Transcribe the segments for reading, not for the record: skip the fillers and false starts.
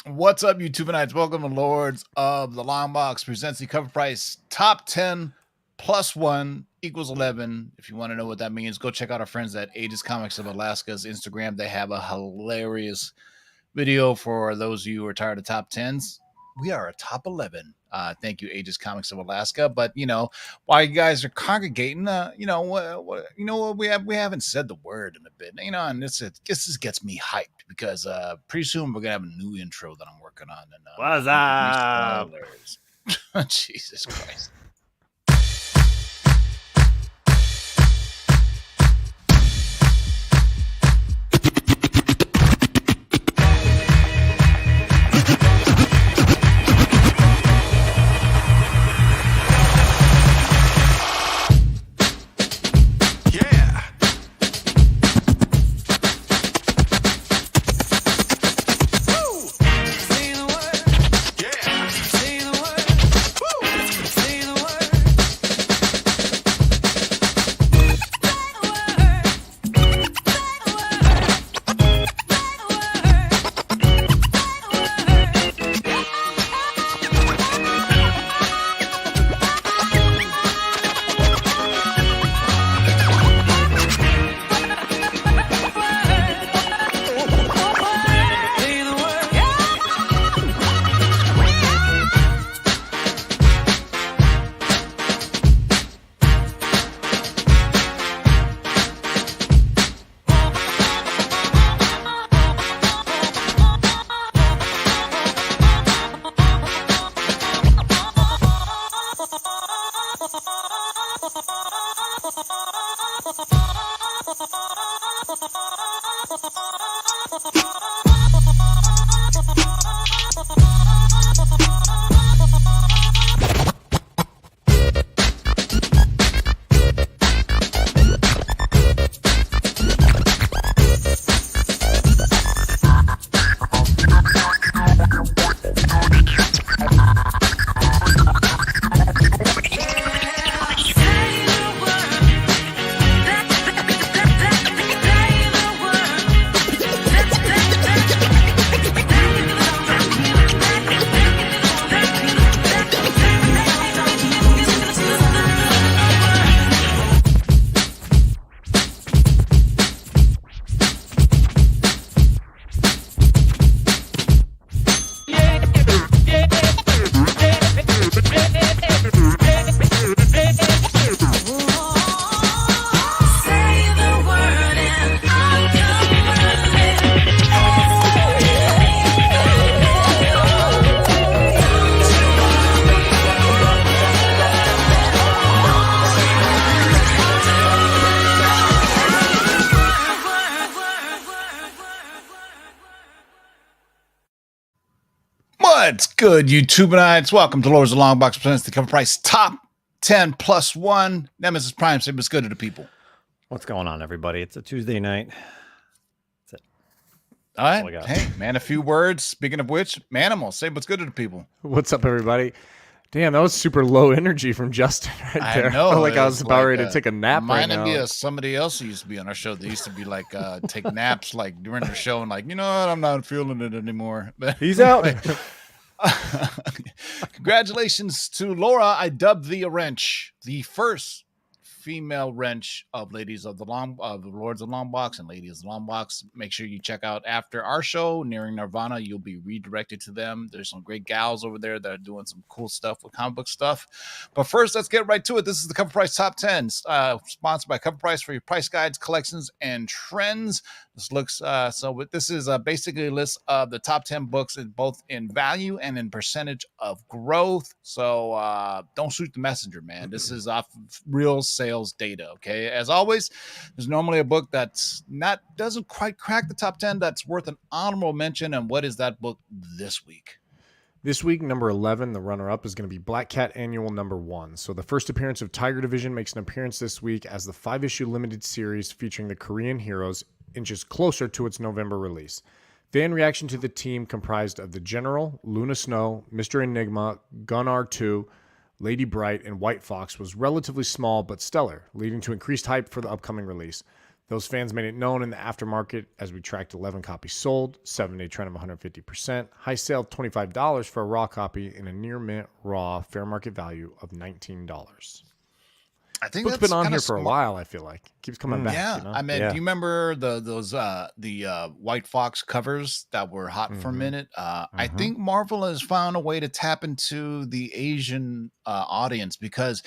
What's up, YouTube Nights? Welcome to Lords of the Long Box presents the Cover Price Top 10 plus 1 equals 11. If you want to know what that means, go check out our friends at Aegis Comics of Alaska's Instagram. They have a hilarious video for those of you who are tired of top 10s. We are a top 11. Thank you, Aegis Comics of Alaska. But while you guys are congregating, what we haven't said the word in a bit, and this gets me hyped because pretty soon we're gonna have a new intro that I'm working on, and What's not up? spoilers. Jesus Christ. What's good, YouTubeites? Welcome to Lords of the Long Box presents the Cover Price Top 10 plus 1. Nemesis Prime, say what's good to the people. What's going on, everybody? It's a Tuesday night. That's it. All right. Hey, man, a few words. Speaking of which, Manimal, say what's good to the people. What's up, everybody? Damn, that was super low energy from Justin right there. I know. I felt like I was about ready to take a nap right now. Reminded me of somebody else who used to be on our show. They used to be like, take naps like during the show and like, you know what, I'm not feeling it anymore. He's out. Congratulations to Laura. I dubbed thee a wrench, the first female wrench of Lords of the Long Box and Ladies of the Long Box. Make sure you check out after our show, Nearing Nirvana. You'll be redirected to them. There's some great gals over there that are doing some cool stuff with comic book stuff. But first, let's get right to it. This is the Cover Price Top 10, sponsored by Cover Price for your price guides, collections, and trends. This is basically a list of the top 10 books in both in value and in percentage of growth. So don't shoot the messenger, man. This is off of real sales data. Okay. As always, there's normally a book that's doesn't quite crack the top 10 that's worth an honorable mention. And what is that book this week? This week, number 11, the runner-up, is going to be Black Cat Annual number 1. So the first appearance of Tiger Division makes an appearance this week as the 5-issue limited series featuring the Korean heroes inches closer to its November release. Fan reaction to the team comprised of the General, Luna Snow, Mr. Enigma, Gunnar 2, Lady Bright, and White Fox was relatively small but stellar, leading to increased hype for the upcoming release. Those fans made it known in the aftermarket as we tracked 11 copies sold, 7-day trend of 150%, high sale of $25 for a raw copy, and a near mint raw fair market value of $19. I think Book's that's been on kinda here for a smart. while. I feel like keeps coming back. Yeah, You know? I mean, Yeah. do you remember the White Fox covers that were hot for a Mhm. minute? I Mhm. think Marvel has found a way to tap into the Asian audience because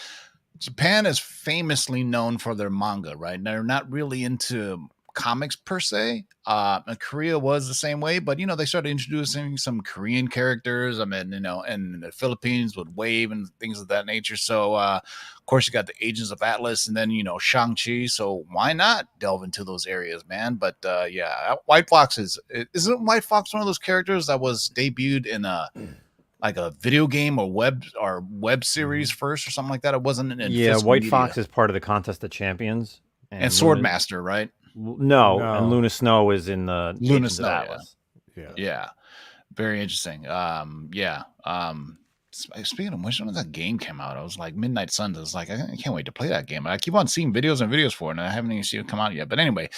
Japan is famously known for their manga, right? They're not really into comics per se. And Korea was the same way, but they started introducing some Korean characters. I mean, in the Philippines with Wave and things of that nature. So, of course, you got the Agents of Atlas, and then Shang-Chi. So why not delve into those areas, man? But yeah, White Fox isn't White Fox one of those characters that was debuted in like a video game or web series first or something like that? It wasn't in Yeah, physical White media. Fox is part of the Contest of Champions. And Luna- Swordmaster, right? No, and No. Luna Snow is in the Luna Agents of Snow, yeah. Atlas. Yeah, very interesting. Yeah. Speaking of which, when that game came out, I was like Midnight Suns. I was like, I can't wait to play that game. I keep on seeing videos and videos for it, and I haven't even seen it come out yet. But anyway,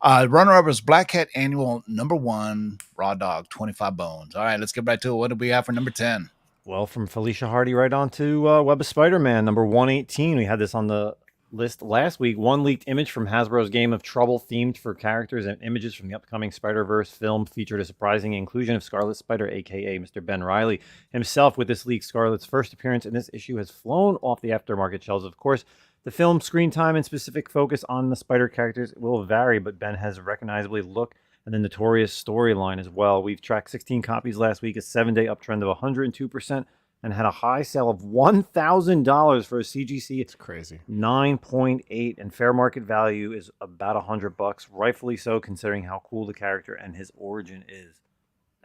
runner-up is Black Cat Annual #1 Raw Dog 25 Bones. All right, let's get right to it. What do we have for number 10? Well, from Felicia Hardy right on to Web of Spider-Man, number 118. We had this on the list last week. One leaked image from Hasbro's Game of Trouble themed for characters and images from the upcoming Spider-Verse film featured a surprising inclusion of Scarlet Spider, a.k.a. Mr. Ben Reilly himself. With this leak, Scarlet's first appearance in this issue has flown off the aftermarket shelves. Of course, the film's screen time and specific focus on the Spider characters will vary, but Ben has a recognizably look and the notorious storyline as well. We've tracked 16 copies last week, a 7-day uptrend of 102%, and had a high sale of $1,000 for a CGC. It's crazy. 9.8, and fair market value is about $100. Rightfully so, considering how cool the character and his origin is.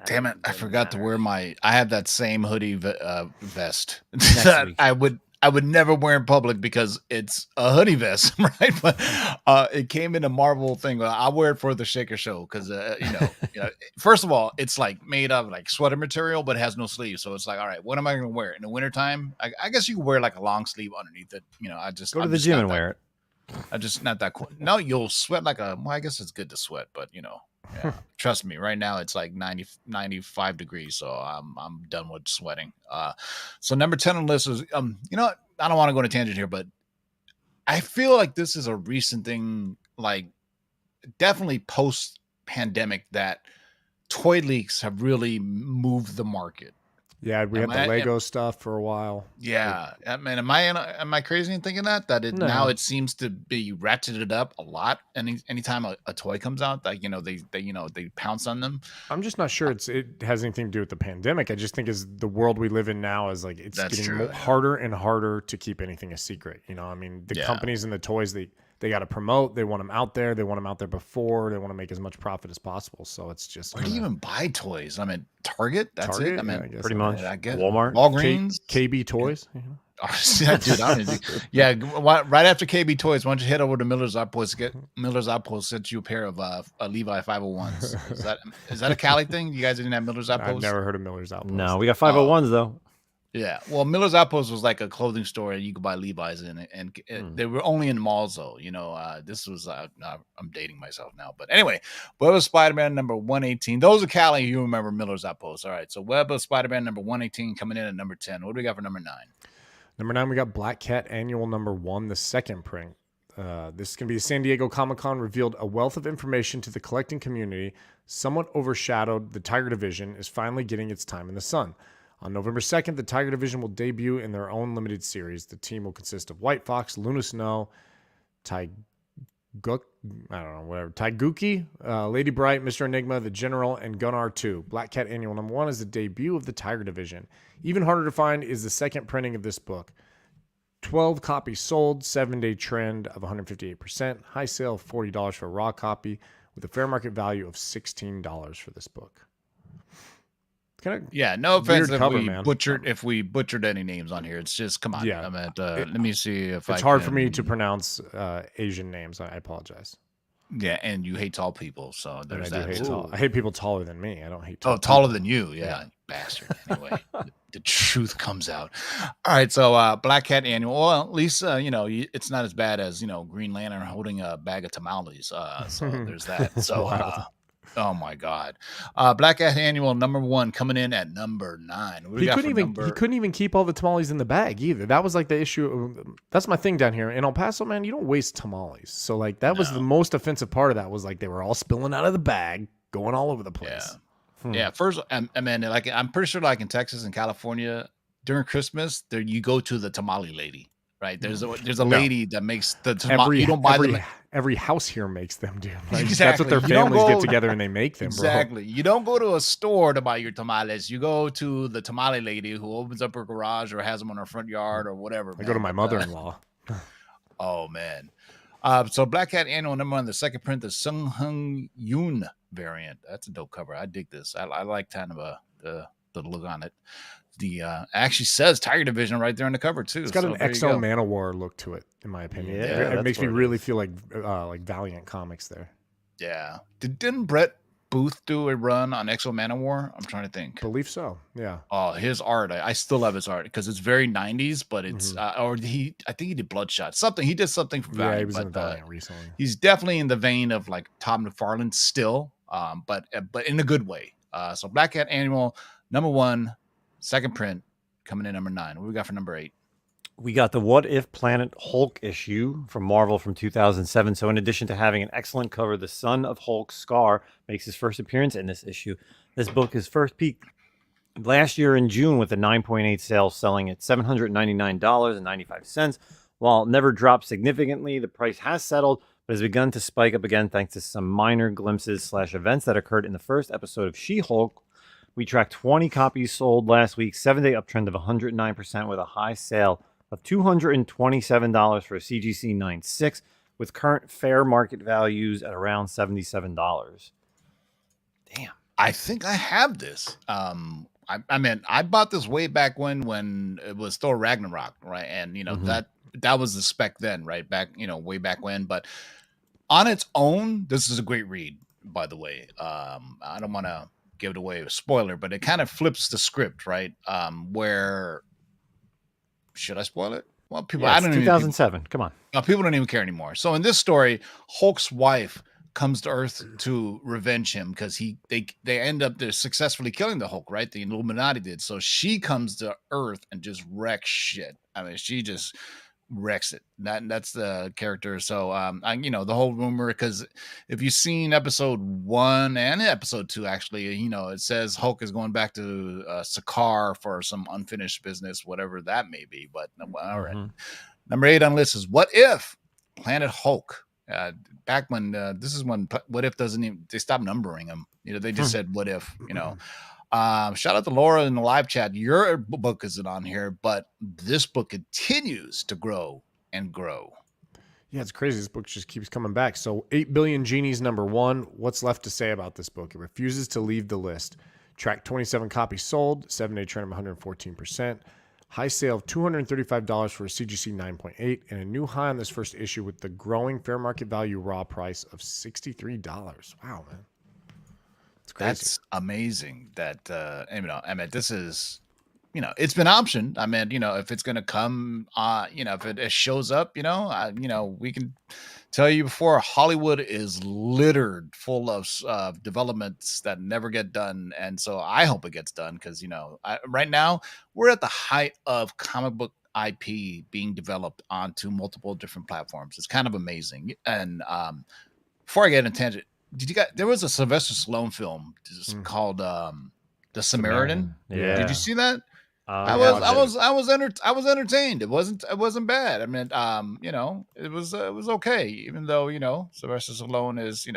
Damn it! I forgot to wear I have that same hoodie vest Next that week. I would never wear in public because it's a hoodie vest, right? But it came in a Marvel thing. I wear it for the Shaker Show because first of all, it's like made of like sweater material, but it has no sleeves. So it's like, all right, what am I going to wear in the wintertime? I guess you can wear like a long sleeve underneath it. I just Go to I'm the just gym not and that- wear it. I'm just not that cool. No, you'll sweat like well, I guess it's good to sweat, but yeah, trust me, right now it's like 95 degrees, so I'm done with sweating. So number 10 on the list is what? I don't want to go on a tangent here, but I feel like this is a recent thing, like definitely post pandemic, that toy leaks have really moved the market. Yeah, we had the Lego stuff for a while. Yeah, I mean, am I crazy in thinking that No. now it seems to be ratcheted up a lot? Anytime a toy comes out, like they pounce on them. I'm just not sure it has anything to do with the pandemic. I just think as the world we live in now is like it's That's getting true, harder and harder to keep anything a secret. I mean, the companies and the toys they got to promote. They want them out there. They want them out there before. They want to make as much profit as possible. So it's just Where do you even buy toys? I mean, Target. That's Target? it. I mean, Yeah, I guess Pretty so. much. I guess Walmart. Walgreens. KB Toys. Yeah, dude, yeah. Right after KB Toys, why don't you head over to Miller's Outpost? Miller's Outpost sent you a pair of Levi 501s. Is that a Cali thing? You guys didn't have Miller's Outpost? I've never heard of Miller's Outpost. No, we got 501s though. Yeah, well, Miller's Outpost was like a clothing store you could buy Levi's in it, and they were only in malls though. This was I'm dating myself now, but anyway, Web of Spider-Man number 118. Those are Cali. You remember Miller's Outpost? All right, so Web of Spider-Man number 118 coming in at number 10. What do we got for number 9? Number 9, we got Black Cat Annual #1, the second print. This is going to be a San Diego Comic-Con, revealed a wealth of information to the collecting community. Somewhat overshadowed, the Tiger Division is finally getting its time in the sun. On November 2nd, the Tiger Division will debut in their own limited series. The team will consist of White Fox, Luna Snow, Taiguchi, Lady Bright, Mr. Enigma, the General, and Gunnar 2. Black Cat Annual #1 is the debut of the Tiger Division. Even harder to find is the second printing of this book. 12 copies sold, 7-day trend of 158%, high sale of $40 for a raw copy, with a fair market value of $16 for this book. Yeah, no offense weird if we butchered any names on here. It's just come on. Yeah. Let me see if It's hard for me to pronounce Asian names. I apologize. Yeah, and you hate tall people, so And there's I do that. hate too. tall. I hate people taller than me. I don't hate tall. Oh, taller people. than you, yeah, you bastard. Anyway, the truth comes out. All right, so Black Cat Annual. Well, at least it's not as bad as Green Lantern holding a bag of tamales. So there's that. It's So, wild. oh my God, Black Cat Annual #1 coming in at number 9. What do we He got couldn't for even he couldn't even keep all the tamales in the bag either. That was like the issue. That's my thing down here in El Paso, man. You don't waste tamales. So like that was the most offensive part of that was like they were all spilling out of the bag, going all over the place. Yeah. First, I mean, like I'm pretty sure, like in Texas and California during Christmas, there you go to the tamale lady, right? There's a lady that makes the tamale. You don't buy them. Every house here makes them, dude. Like, Exactly. That's what their families get together and they make them, exactly. Bro. You don't go to a store to buy your tamales. You go to the tamale lady who opens up her garage or has them on her front yard or whatever. I go to my mother-in-law. Oh man. So Black Cat Annual #1, the second print, the Sung Hung Yoon variant. That's a dope cover. I dig this. I like kind of the look on it. The actually says Tiger Division right there on the cover too. It's got an Exo Manowar look to it, in my opinion. Yeah, it makes me really feel like Valiant Comics there. Yeah. Didn't Brett Booth do a run on Exo Manowar? I'm trying to think. Believe so. Yeah. Oh, his art. I still love his art because it's very 90s, but it's I think he did Bloodshot. Something he did something for Valiant. Yeah, he was in Valiant recently. He's definitely in the vein of like Tom McFarlane still, but in a good way. So Black Cat Annual #1, second print, coming in #9. What do we got for #8? We got the What If Planet Hulk issue from Marvel from 2007. So in addition to having an excellent cover, the son of Hulk, Scar, makes his first appearance in this issue. This book is first peaked last year in June with a 9.8 sale, selling at $799.95. While it never dropped significantly, the price has settled, but has begun to spike up again thanks to some minor glimpses / events that occurred in the first episode of She-Hulk. We tracked 20 copies sold last week, 7-day uptrend of 109% with a high sale of $227 for a CGC 9.6, with current fair market values at around $77. Damn. I think I have this. I mean, I bought this way back when it was Thor Ragnarok, right? And that was the spec then, right? Back, way back when. But on its own, this is a great read, by the way. I don't want to give it away a spoiler, but it kind of flips the script, right? Where should I spoil it? Well, people, Yeah, I don't know. 2007. Come on. People don't even care anymore. So in this story, Hulk's wife comes to Earth to revenge him because they end up successfully killing the Hulk, right? The Illuminati did. So she comes to Earth and just wrecks shit. I mean, she just wrecks it. That's the character. So the whole rumor, because if you've seen episode 1 and episode 2, actually, it says Hulk is going back to Sakaar for some unfinished business, whatever that may be. But all right. #8 on the list is What If Planet Hulk. Back when this is when What If doesn't even, they stopped numbering them. They just said What If. Shout out to Laura in the live chat. Your book isn't on here, but this book continues to grow and grow. Yeah, it's crazy. This book just keeps coming back. So 8 Billion Genies #1. What's left to say about this book? It refuses to leave the list. Track 27 copies sold, 7-day trend of 114%. High sale of $235 for a CGC 9.8, and a new high on this first issue with the growing fair market value raw price of $63. Wow, man. That's amazing. That I mean, this is, it's been optioned. I mean, if it's gonna come, if it shows up, we can tell you before. Hollywood is littered full of developments that never get done, and so I hope it gets done because right now we're at the height of comic book IP being developed onto multiple different platforms. It's kind of amazing. And before I get into tangent. There was a Sylvester Stallone film called The Samaritan. Yeah. Did you see that? I was entertained. It wasn't bad. I mean, it was okay, even though, Sylvester Stallone is,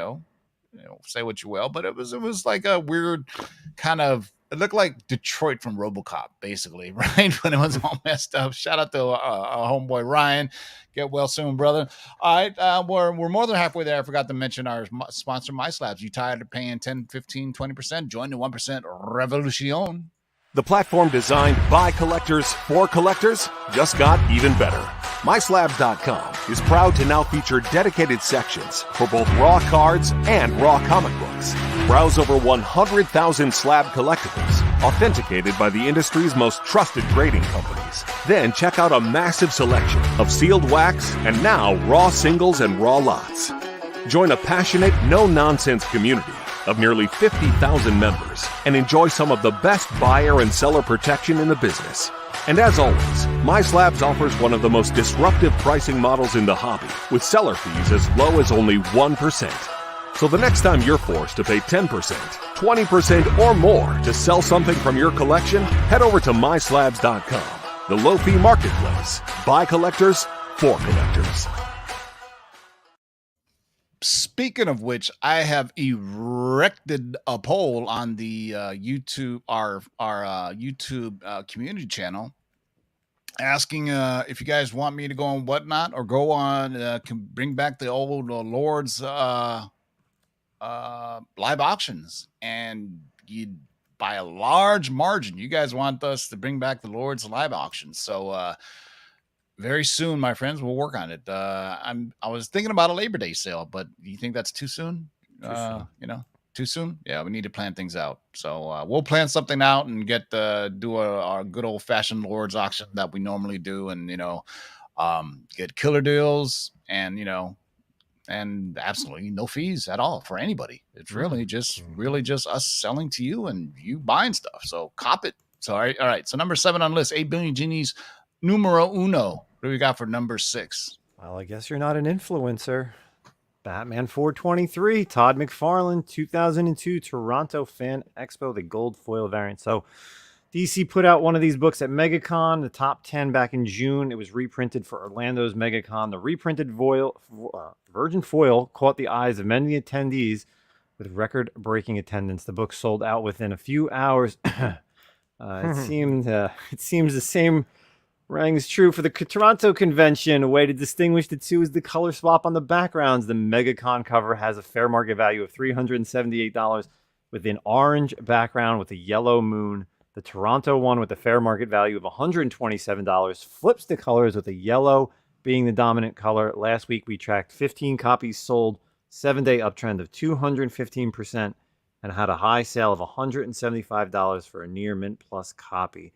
say what you will, but it was like a weird kind of, it looked like Detroit from RoboCop, basically, right? When it was all messed up. Shout out to our homeboy Ryan. Get well soon, brother. All right, we're more than halfway there. I forgot to mention our sponsor, My Slabs. You tired of paying 10, 15, 20%? Join the 1% revolution. The platform designed by collectors for collectors just got even better. MySlabbed.com is proud to now feature dedicated sections for both raw cards and raw comic books. Browse over 100,000 slab collectibles, authenticated by the industry's most trusted grading companies. Then check out a massive selection of sealed wax and now raw singles and raw lots. Join a passionate, no-nonsense community of nearly 50,000 members and enjoy some of the best buyer and seller protection in the business. And as always, MySlabs offers one of the most disruptive pricing models in the hobby, with seller fees as low as only 1%. So the next time you're forced to pay 10%, 20%, or more to sell something from your collection, head over to MySlabs.com, the low-fee marketplace. By collectors, for collectors. Speaking of which, I have erected a poll on the YouTube, our YouTube community channel, asking if you guys want me to go on Whatnot or go on can bring back the old Lord's live auctions, and you by a large margin, you guys want us to bring back the Lord's live auctions. So very soon, my friends, we'll work on it. I was thinking about a Labor Day sale, but do you think that's too soon? Too soon? Yeah, we need to plan things out. So we'll plan something out and do our good old fashioned Lord's auction that we normally do, and get killer deals, and and absolutely no fees at all for anybody. It's really just us selling to you and you buying stuff. So cop it. So all right. So number 7 on the list, 8 Billion Genies numero uno. What do we got for number 6? Well, I guess you're not an influencer. Batman 423, Todd McFarlane, 2002 Toronto Fan Expo, the gold foil variant. So DC put out one of these books at MegaCon, the top 10 back in June. It was reprinted for Orlando's MegaCon. The reprinted virgin foil caught the eyes of many attendees with record-breaking attendance. The book sold out within a few hours. It seems the same rings true for the Toronto convention. A way to distinguish the two is the color swap on the backgrounds. The MegaCon cover has a fair market value of $378 with an orange background with a yellow moon. The Toronto one with a fair market value of $127 flips the colors with a yellow being the dominant color. Last week we tracked 15 copies sold, 7-day uptrend of 215%, and had a high sale of $175 for a near mint plus copy.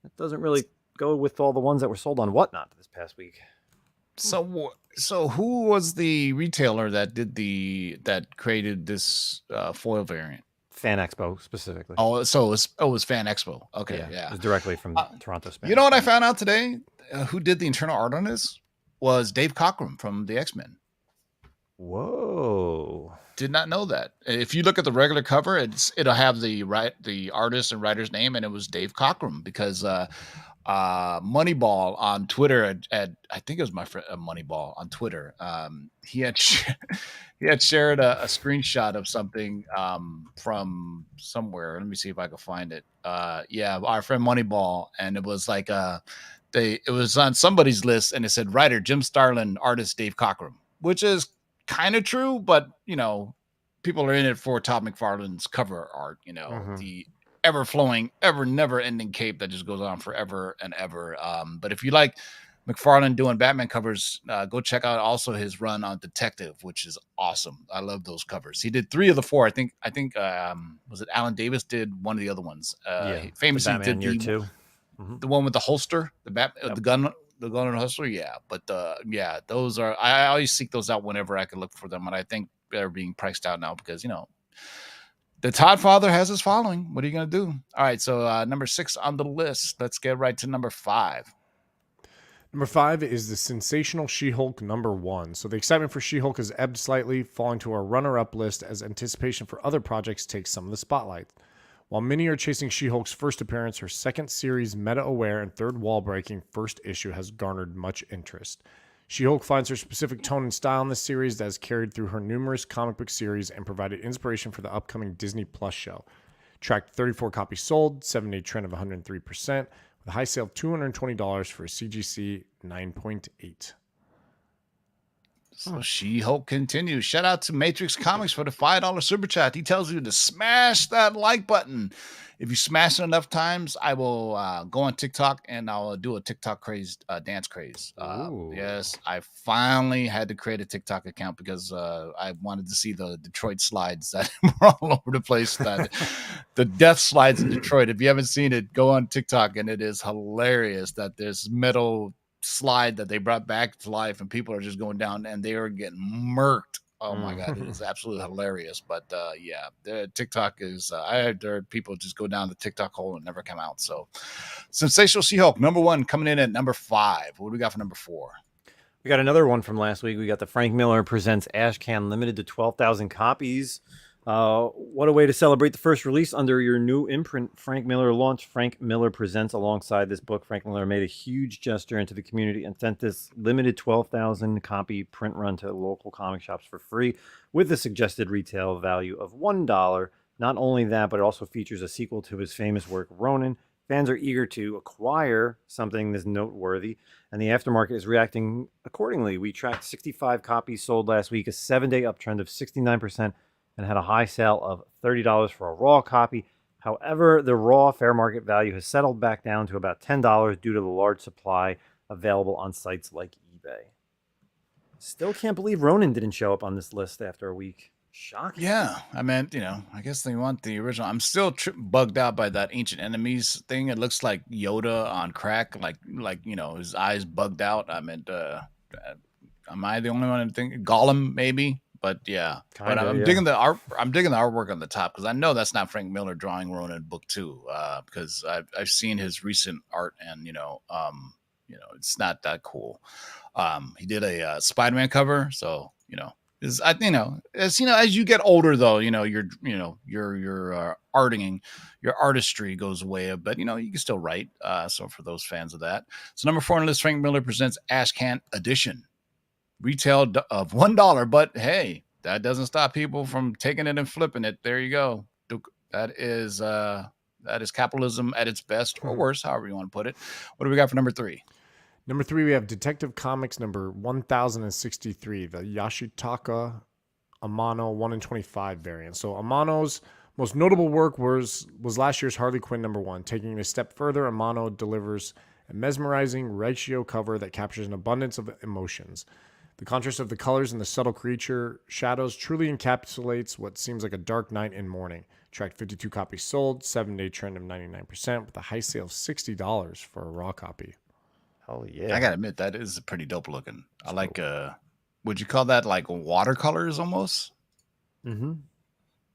That doesn't really go with all the ones that were sold on Whatnot this past week. So who was the retailer that created this foil variant? Fan Expo specifically. Oh, so it was Fan Expo. Okay, yeah. It was directly from Toronto. You know what I found out today? Who did the internal art on this was Dave Cockrum from the X-Men. Whoa! Did not know that. If you look at the regular cover, it'll have the artist and writer's name, and it was Dave Cockrum because Moneyball on Twitter I think it was my friend Moneyball on Twitter. He had shared a screenshot of something from somewhere. Let me see if I can find it. Our friend Moneyball, and it was like it was on somebody's list, and it said writer Jim Starlin, artist Dave Cockrum, which is kind of true, but people are in it for Todd McFarlane's cover art. The ever-flowing, never-ending cape that just goes on forever and ever. But if you like McFarlane doing Batman covers, go check out also his run on Detective, which is awesome. I love those covers. He did 3 of the 4. I think was it Alan Davis did one of the other ones. He famously did year 2. The one with the holster, the gun and holster. Yeah, but those are. I always seek those out whenever I can look for them, and I think they're being priced out now because the Todd father has his following. What are you going to do? All right, so number 6 on the list. Let's get right to number 5. Number 5 is the sensational She-Hulk number 1. So the excitement for She-Hulk has ebbed slightly, falling to our runner-up list as anticipation for other projects takes some of the spotlight. While many are chasing She-Hulk's first appearance, her second series meta-aware and third wall-breaking first issue has garnered much interest. She-Hulk finds her specific tone and style in this series that has carried through her numerous comic book series and provided inspiration for the upcoming Disney Plus show. Tracked 34 copies sold, 7-day trend of 103%, with a high sale of $220 for a CGC 9.8. So She-Hulk continues. Shout out to Matrix Comics for the $5 super chat. He tells you to smash that like button. If you smash it enough times, I will go on TikTok and I'll do a TikTok craze dance craze. Yes, I finally had to create a TikTok account because I wanted to see the Detroit slides that were all over the place. The death slides in Detroit. If you haven't seen it, go on TikTok and it is hilarious that there's metal slide that they brought back to life and people are just going down and they are getting murked. Oh my god, it is absolutely hilarious. But yeah, the TikTok is I heard people just go down the TikTok hole and never come out. So Sensational She-Hulk number 1 coming in at number 5. What do we got for number 4? We got another one from last week. We got the Frank Miller Presents Ashcan limited to 12,000 copies. What a way to celebrate the first release under your new imprint. Frank Miller launched Frank Miller Presents alongside this book. Frank Miller made a huge gesture into the community and sent this limited 12,000 copy print run to local comic shops for free with a suggested retail value of $1. Not only that, but it also features a sequel to his famous work, Ronin. Fans are eager to acquire something this noteworthy, and the aftermarket is reacting accordingly. We tracked 65 copies sold last week, a 7-day uptrend of 69%, and had a high sale of $30 for a raw copy. However, the raw fair market value has settled back down to about $10 due to the large supply available on sites like eBay. Still can't believe Ronin didn't show up on this list after a week. Shocking. Yeah, I mean, I guess they want the original. I'm still bugged out by that Ancient Enemies thing. It looks like Yoda on crack, like his eyes bugged out. I mean, am I the only one thinking Gollum maybe? But yeah, I'm digging the art. I'm digging the artwork on the top because I know that's not Frank Miller drawing Ronin book 2. Because I've seen his recent art and it's not that cool. He did a Spider-Man cover, so as you get older though, your arting, your artistry goes away, but you can still write. So for those fans of that, so number 4 on the list, Frank Miller Presents Ashcan Edition. Retail of $1, but hey, that doesn't stop people from taking it and flipping it. There you go. That is capitalism at its best or worse, however you want to put it. What do we got for number 3? Number 3, we have Detective Comics number 1063, the Yoshitaka Amano 1 in 25 variant. So Amano's most notable work was last year's Harley Quinn number 1. Taking it a step further, Amano delivers a mesmerizing ratio cover that captures an abundance of emotions. The contrast of the colors and the subtle creature shadows truly encapsulates what seems like a dark night and morning. Tracked 52 copies sold, 7-day trend of 99%, with a high sale of $60 for a raw copy. Oh yeah, I gotta admit that is pretty dope looking. I like. Would you call that like watercolors almost? Mm-hmm.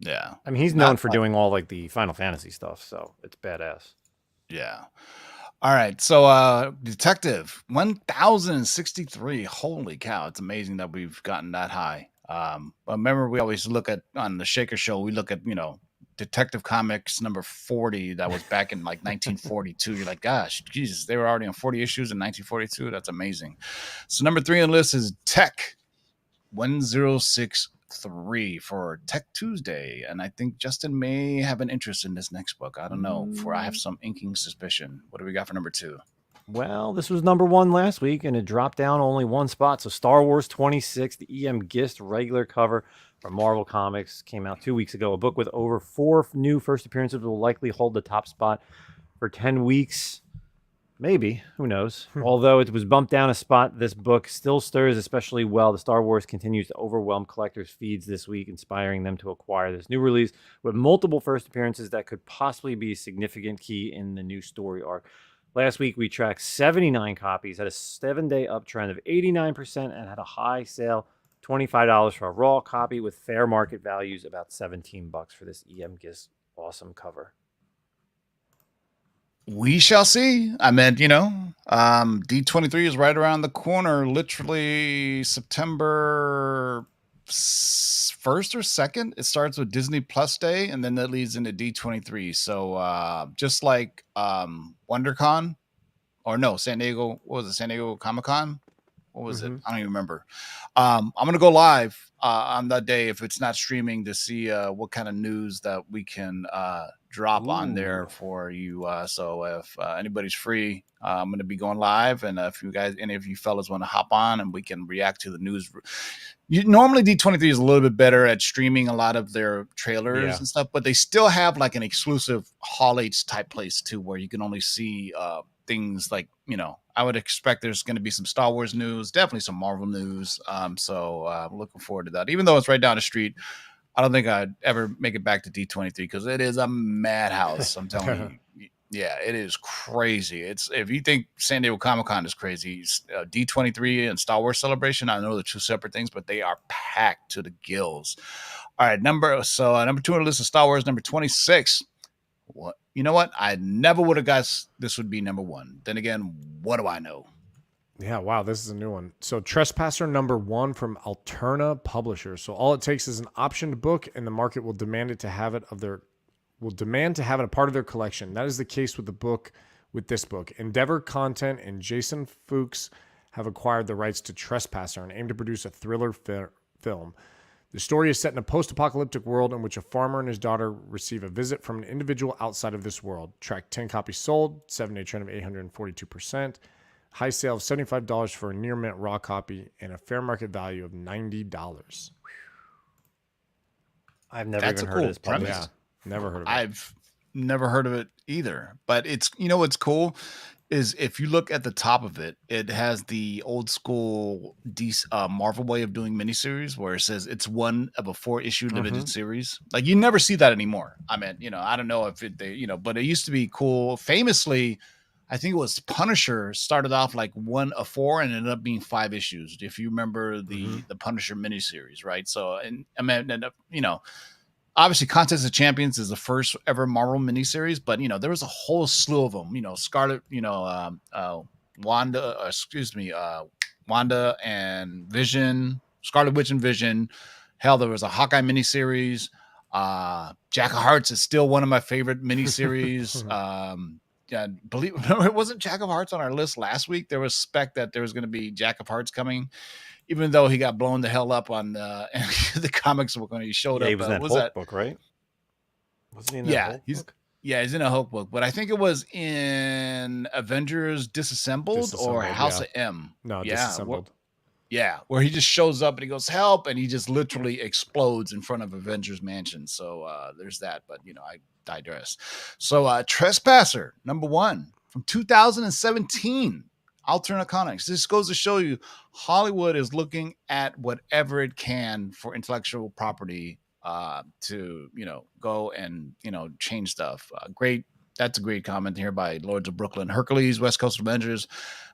Yeah. I mean, he's known for doing all like the Final Fantasy stuff, so it's badass. Yeah. All right, so Detective 1063. Holy cow, it's amazing that we've gotten that high. Remember, we always look at on the Shaker Show. We look at Detective Comics number 40 that was back in like 1942. You're like, gosh, Jesus, they were already on 40 issues in 1942. That's amazing. So number 3 on the list is Tech 1063 for Tech Tuesday, and I think Justin may have an interest in this next book. I don't know. I have some inking suspicion. What do we got for number 2? Well, this was number 1 last week, and it dropped down only 1 spot. So Star Wars 26, the E.M. Gist regular cover from Marvel Comics, came out 2 weeks ago. A book with over 4 new first appearances will likely hold the top spot for 10 weeks. Maybe. Who knows? Although it was bumped down a spot, this book still stirs especially well. The Star Wars continues to overwhelm collectors' feeds this week, inspiring them to acquire this new release with multiple first appearances that could possibly be a significant key in the new story arc. Last week, we tracked 79 copies, had a 7-day uptrend of 89%, and had a high sale, $25 for a raw copy with fair market values, about $17 for this E.M. Gist awesome cover. We shall see. I meant, D23 is right around the corner, literally September 1st or 2nd. It starts with Disney Plus Day, and then that leads into D23. So just like WonderCon, or no, San Diego, what was it, San Diego Comic-Con? What was it? Mhm. I don't even remember. I'm gonna go live on that day if it's not streaming to see what kind of news that we can drop on there Ooh. for you. So if anybody's free, I'm gonna be going live, and if you guys, any of you fellas, want to hop on and we can react to the news. Normally D23 is a little bit better at streaming a lot of their trailers Yeah. and stuff, but they still have like an exclusive Hall H type place too, where you can only see things like, I would expect there's going to be some Star Wars news, definitely some Marvel news. So I'm looking forward to that. Even though it's right down the street, I don't think I'd ever make it back to D23 because it is a madhouse. I'm telling you. Yeah, it is crazy. It's, if you think San Diego Comic-Con is crazy, D23 and Star Wars Celebration, I know they're two separate things, but they are packed to the gills. All right, number 2 on the list of Star Wars, number 26. What? You know what? I never would have guessed this would be number 1. Then again, what do I know? Yeah, wow, this is a new one. So Trespasser number 1 from Alterna Publishers. So all it takes is an optioned book, and the market will demand to have it a part of their collection. That is the case with this book. Endeavor Content and Jason Fuchs have acquired the rights to Trespasser and aim to produce a thriller film. The story is set in a post-apocalyptic world in which a farmer and his daughter receive a visit from an individual outside of this world. Track 10 copies sold, 7-day trend of 842%. High sale of $75 for a near mint raw copy and a fair market value of $90. I've never That's even a heard cool of this published. Yeah, never heard of it. I've never heard of it either. But it's, what's cool is if you look at the top of it, it has the old school Marvel way of doing miniseries where it says it's one of a 4-issue limited series. Like you never see that anymore. I mean, I don't know if but it used to be cool. Famously, I think it was Punisher started off like 1 of 4 and ended up being 5 issues. If you remember the Punisher miniseries, right? So, and I mean, obviously Contest of Champions is the first ever Marvel miniseries, but there was a whole slew of them. Scarlet, Wanda and Vision, Scarlet Witch and Vision. Hell, there was a Hawkeye miniseries. Jack of Hearts is still one of my favorite miniseries. It wasn't Jack of Hearts on our list last week. There was spec that there was going to be Jack of Hearts coming, even though he got blown the hell up on the comics book when he showed up. He was in that Hulk book, right? Wasn't he in that Hulk book? Yeah, he's in a Hulk book, but I think it was in Avengers Disassembled or House of M. No, Disassembled. Where he just shows up and he goes, help, and he just literally explodes in front of Avengers Mansion. So there's that, but I digress. So Trespasser, number 1 from 2017. Alterna Comics. This goes to show you Hollywood is looking at whatever it can for intellectual property to go and change stuff. That's a great comment here by Lords of Brooklyn. Hercules, West Coast Avengers,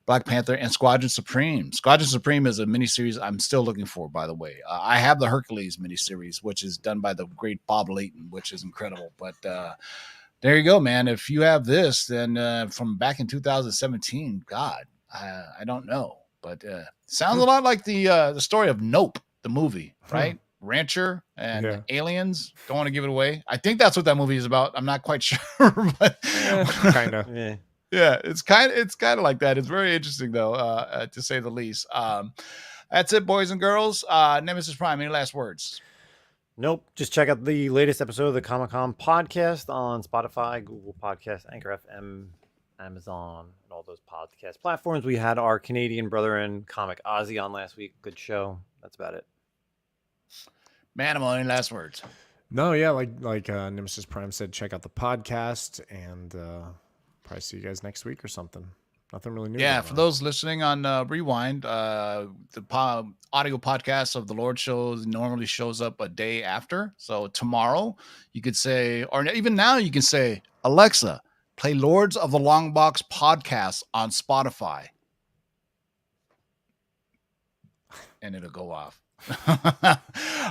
Black Panther, and Squadron Supreme. Squadron Supreme is a miniseries I'm still looking for, by the way. I have the Hercules miniseries, which is done by the great Bob Layton, which is incredible. But there you go, man. If you have this, then from back in 2017, God, I don't know. But sounds a lot like the story of Nope, the movie, right? Rancher and aliens. Don't want to give it away. I think that's what that movie is about. I'm not quite sure, but kind of. Yeah, it's kind of like that. It's very interesting though, to say the least. That's it, boys and girls. Nemesis Prime, any last words? Nope. Just check out the latest episode of the Comic-Con podcast on Spotify, Google Podcasts, Anchor FM, Amazon, and all those podcast platforms. We had our Canadian brother in Comic Ozzy on last week. Good show. That's about it. Manimal, any last words? No, yeah, like Nemesis Prime said, check out the podcast and probably see you guys next week or something. Nothing really new. Yeah, for those listening on Rewind, the audio podcast of the Lord shows normally shows up a day after. So tomorrow you could say, or even now you can say, Alexa, play Lords of the Long Box podcast on Spotify. And it'll go off.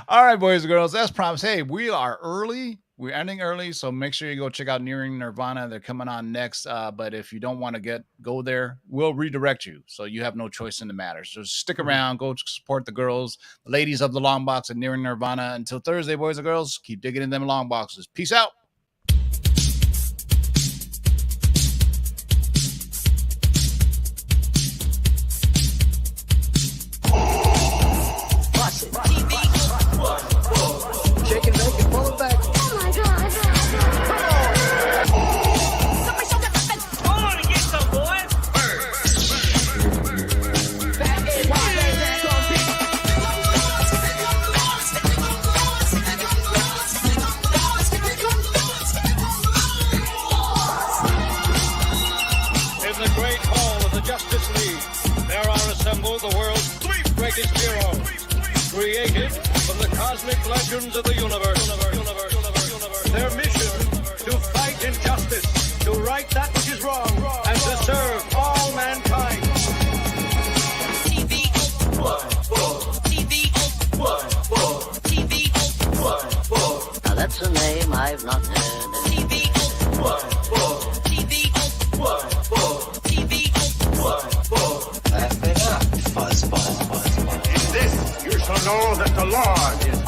All right, boys and girls, as promised. Hey, we are early. We're ending early, so make sure you go check out Nearing Nirvana. They're coming on next. But if you don't want to go there, we'll redirect you. So you have no choice in the matter. So stick around, go support the girls, the ladies of the long box and Nearing Nirvana. Until Thursday, boys and girls, keep digging in them long boxes. Peace out. Justice Bureau, created from the cosmic legends of the universe. Their mission, to fight injustice, to right that which is wrong, and to serve all mankind. Now that's a name I've not heard. In this you shall know that the Lord is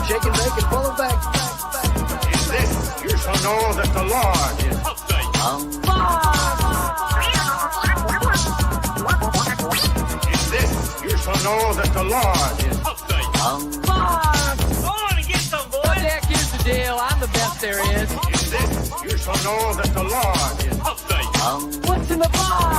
Shake and bake and pull it back. In this you shall know that the Lord is In this you shall know that the Lord is Go on and get some, boys. Jack, here's the deal. I'm the best there is. In this you shall know that the Lord is What's in the box?